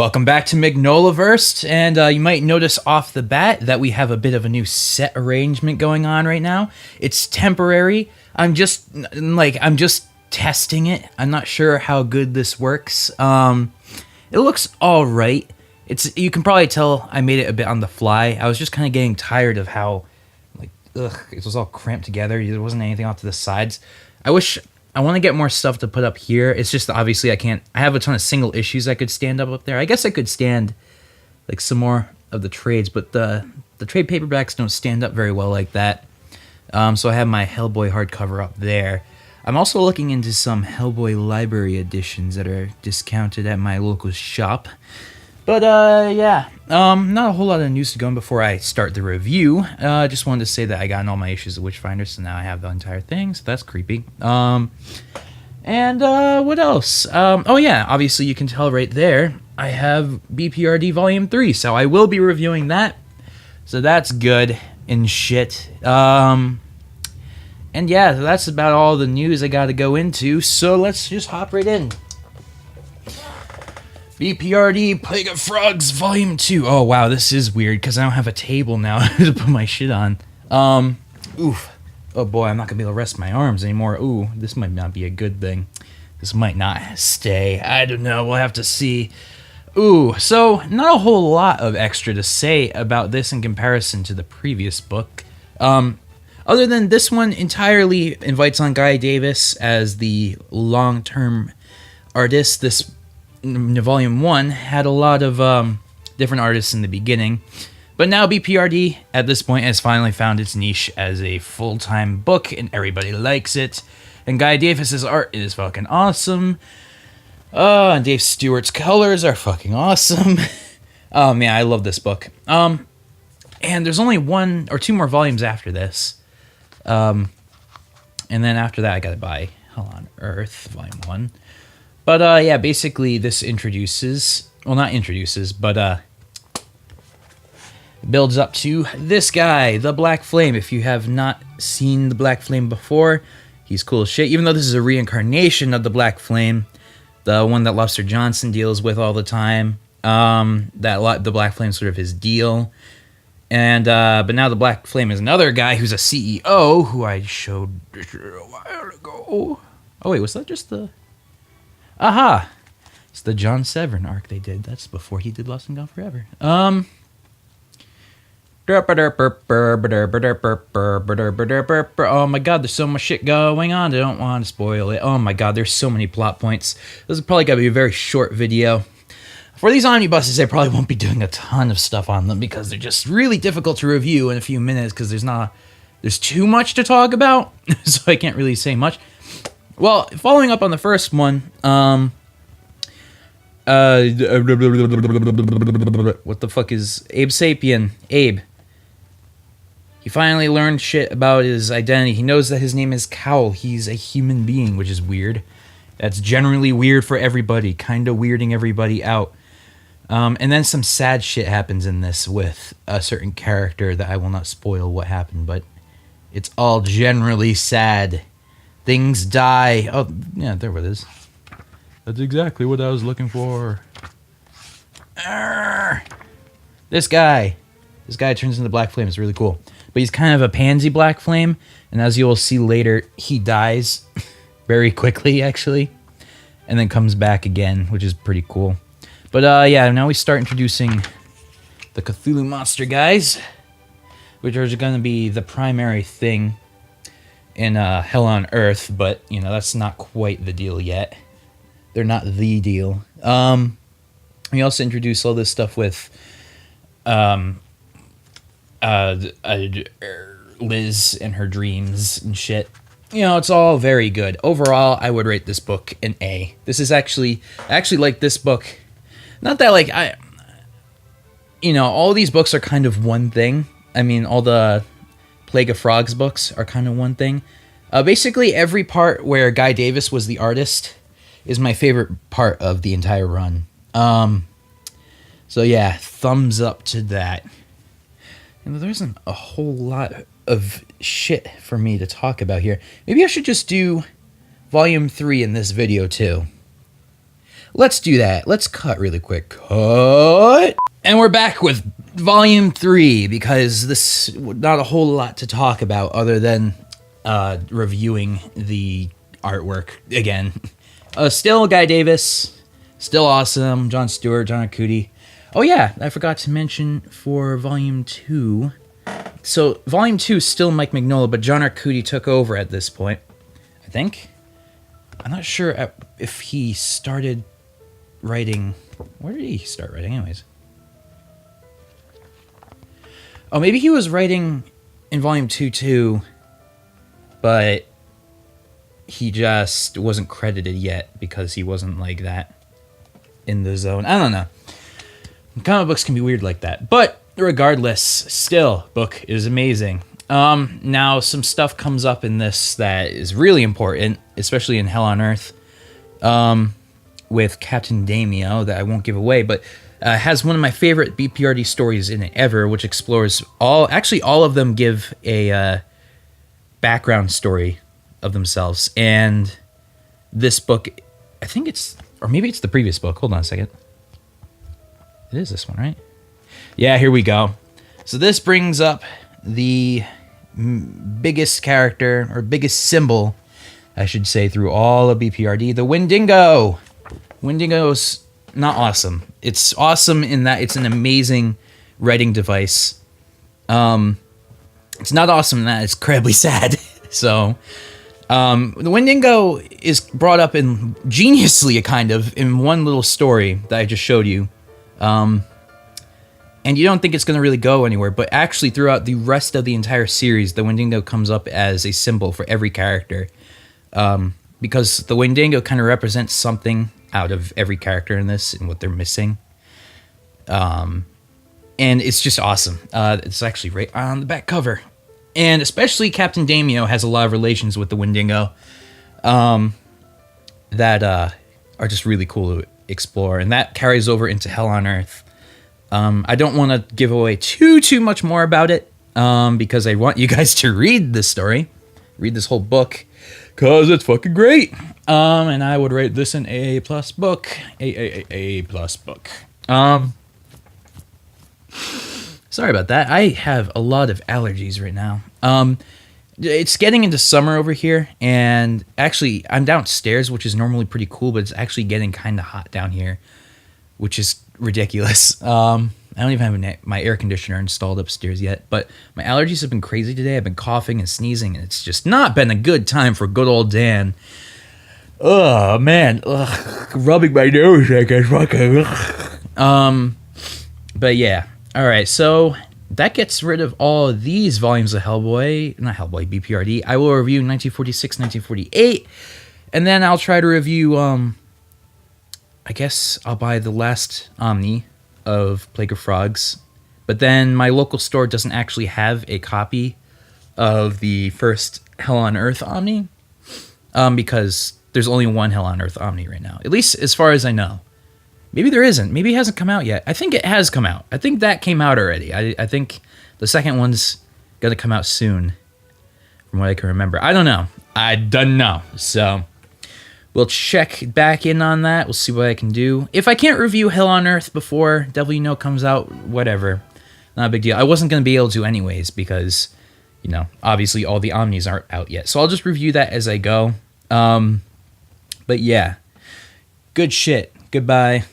Welcome back to Mignola-Versed, and you might notice off the bat that we have a bit of a new set arrangement going on right now. It's temporary. I'm just testing it. I'm not sure how good this works. It looks all right. You can probably tell I made it a bit on the fly. I was just kind of getting tired of how it was all cramped together. There wasn't anything off to the sides. I want to get more stuff to put up here. It's just obviously I can't. I have a ton of single issues I could stand up there. I guess I could stand like some more of the trades, but the trade paperbacks don't stand up very well like that. So I have my Hellboy hardcover up there. I'm also looking into some Hellboy library editions that are discounted at my local shop. But yeah, not a whole lot of news to go on before I start the review. Just wanted to say that I got all my issues of Witchfinder, so now I have the entire thing, so that's creepy. And what else? Oh yeah, obviously you can tell right there, I have BPRD Volume 3, so I will be reviewing that. So that's good and shit. And yeah, that's about all the news I gotta go into, so let's just hop right in. BPRD Plague of Frogs Volume 2. Oh, wow, this is weird, because I don't have a table now to put my shit on. Oof. Oh, boy, I'm not going to be able to rest my arms anymore. Ooh, this might not be a good thing. This might not stay. I don't know. We'll have to see. Ooh, so not a whole lot of extra to say about this in comparison to the previous book. Other than this one entirely invites on Guy Davis as the long-term artist. This Volume 1 had a lot of different artists in the beginning, but now BPRD at this point has finally found its niche as a full-time book, and everybody likes it. And Guy Davis's art is fucking awesome. And Dave Stewart's colors are fucking awesome. Oh man, I love this book. And there's only one or two more volumes after this. And then after that, I gotta buy Hell on Earth Volume 1. But, yeah, basically this not introduces, but builds up to this guy, the Black Flame. If you have not seen the Black Flame before, he's cool as shit. Even though this is a reincarnation of the Black Flame, the one that Lobster Johnson deals with all the time, the Black Flame's sort of his deal. And, but now the Black Flame is another guy who's a CEO, who I showed a while ago. Oh, wait, was that just the... Aha! It's the John Severin arc they did. That's before he did Lost and Gone Forever. Oh my god, there's so much shit going on. I don't want to spoil it. Oh my god, there's so many plot points. This is probably going to be a very short video. For these omnibuses, I probably won't be doing a ton of stuff on them because they're just really difficult to review in a few minutes because there's too much to talk about, so I can't really say much. Well, following up on the first one, what the fuck is Abe Sapien? Abe. He finally learned shit about his identity. He knows that his name is Cowl. He's a human being, which is weird. That's generally weird for everybody, kind of weirding everybody out. And then some sad shit happens in this with a certain character that I will not spoil what happened, but it's all generally sad. Things die. Oh, yeah, there it is. That's exactly what I was looking for. Arrgh. This guy turns into Black Flame. It's really cool. But he's kind of a pansy Black Flame, and as you will see later, he dies very quickly, actually, and then comes back again, which is pretty cool. But, yeah, now we start introducing the Cthulhu monster guys, which are going to be the primary thing in Hell on Earth, but, you know, that's not quite the deal yet. They're not the deal. We also introduce all this stuff with Liz and her dreams and shit. You know, it's all very good. Overall, I would rate this book an A. This is I actually like this book. Not that, like, all these books are kind of one thing. I mean, all the Plague of Frogs books are kind of one thing. Basically, every part where Guy Davis was the artist is my favorite part of the entire run. So yeah, thumbs up to that. And there isn't a whole lot of shit for me to talk about here. Maybe I should just do Volume 3 in this video too. Let's do that. Let's cut really quick. Cut. And we're back with Volume 3 because this not a whole lot to talk about other than reviewing the artwork again. Still Guy Davis, still awesome. John Stewart, John Arcudi. Oh yeah, I forgot to mention for Volume 2. So Volume 2 is still Mike Mignola, but John Arcudi took over at this point, I think. I'm not sure if he started writing. Where did he start writing anyways? Oh, maybe he was writing in Volume 2 too, but he just wasn't credited yet because he wasn't like that in the zone. I don't know. Comic books can be weird like that. But regardless, still, book is amazing. Now, some stuff comes up in this that is really important, especially in Hell on Earth, with Captain Daimyo, that I won't give away, but has one of my favorite BPRD stories in it ever, which explores all of them give a background story of themselves. And this book, I think it's, or maybe it's the previous book. Hold on a second. It is this one, right? Yeah, here we go. So this brings up the biggest character, or biggest symbol, I should say, through all of BPRD, the Wendigo. Wendigo's not awesome. It's awesome in that it's an amazing writing device. It's not awesome in that it's incredibly sad. So, the Wendigo is brought up in geniusly, kind of, in one little story that I just showed you. And you don't think it's going to really go anywhere, but actually throughout the rest of the entire series, the Wendigo comes up as a symbol for every character. Because the Wendigo kind of represents something out of every character in this and what they're missing. And it's just awesome. It's actually right on the back cover. And especially Captain Daimyo has a lot of relations with the Wendigo that are just really cool to explore. And that carries over into Hell on Earth. I don't want to give away too much more about it because I want you guys to read this story. Read this whole book because it's fucking great. And I would rate this an A+ book. A+ book. Sorry about that. I have a lot of allergies right now. It's getting into summer over here, and actually I'm downstairs, which is normally pretty cool, but it's actually getting kind of hot down here, which is ridiculous. I don't even have my air conditioner installed upstairs yet, but my allergies have been crazy today. I've been coughing and sneezing, and it's just not been a good time for good old Dan. Oh, man. Ugh. Rubbing my nose, I guess. But yeah. All right, so that gets rid of all of these volumes of Hellboy. Not Hellboy, BPRD. I will review 1946, 1948, and then I'll try to review, I guess I'll buy the last Omni of Plague of Frogs. But then my local store doesn't actually have a copy of the first Hell on Earth Omni, because there's only one Hell on Earth Omni right now, at least as far as I know. Maybe there isn't. Maybe it hasn't come out yet. I think it has come out. I think that came out already. I think the second one's going to come out soon, from what I can remember. I don't know. I don't know. So we'll check back in on that. We'll see what I can do. If I can't review Hell on Earth before Devil You Know comes out, whatever. Not a big deal. I wasn't going to be able to anyways because, you know, obviously all the Omnis aren't out yet. So I'll just review that as I go. But yeah. Good shit. Goodbye.